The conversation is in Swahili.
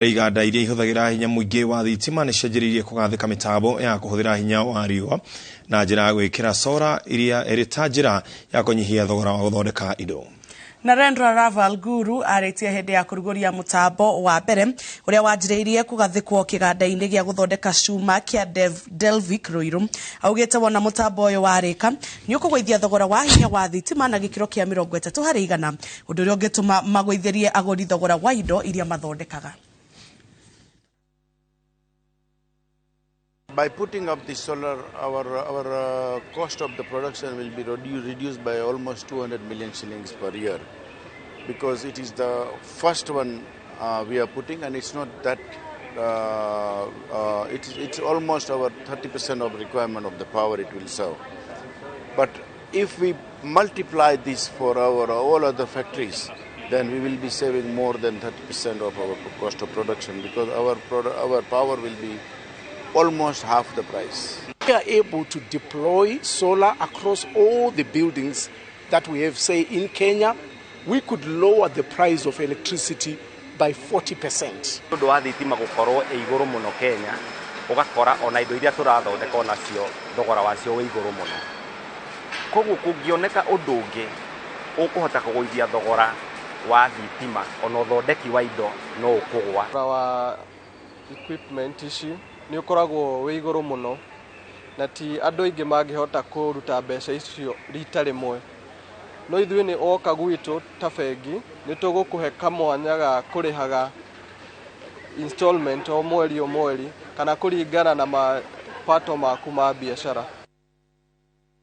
Iganda iria ihũthagĩra hinya mũingĩ wa thitima nĩcianjĩrĩirie kũgathĩka mĩtambo ya kũhũthĩra hinya wa riũa na njĩra ya gwĩkĩra solar iria ĩrĩ ta njĩra ya kũnyihia thogora wa gũthondeka indo. Narendra Raval Guru arĩtie hĩndĩ ya kũrugũria mũtambo wa mbere ũrĩa wanjĩrĩirie kũgathĩkwo kĩganda-inĩ gĩa gũthondeka cuma kĩa Delvic Ruiru. Augĩte wona mũtambo ũyũ warĩka nĩ ũkũgũithia thogora wa hinya wa thitima na gĩkĩro kĩa 30%, ũndũ ũrĩa ũngĩtũma magũithĩrie agũri thogora wa indo iria mathondekaga. By putting up the solar, our cost of the production will be reduced by almost 200 million shillings per year, because it is the first one we are putting, and it's not that it's almost our 30% of requirement of the power it will serve. But if we multiply this for our all other factories, then we will be saving more than 30% of our cost of production, because our power will be almost half the price. We are able to deploy solar across all the buildings that we have, say, in Kenya. We could lower the price of electricity by 40%. Ũndũ wa thitima gũkorwo igũrũ mũno Kenya, ũgakora ona indo iria tũrathondeka nacio thogora wacio wĩ igũrũ mũno. Koguo kũngĩoneka ũndũ ũngĩ ũkũhota kũgũithia thogora wa thitima ona ũthondeki wa indo no ũkũgwa. Wa equipment ici ni ukoragwo wĩ igũrũ mũno na ti andũ aingĩ mangĩhota kũruta mbeca icio rita rĩmwe. No ithuĩ nĩ oka gwitũ ta bengi nĩ tũgũkũhe kamwanya ga kũrĩhaga installment o mweri kana kũringana na mapato maku ma biacara.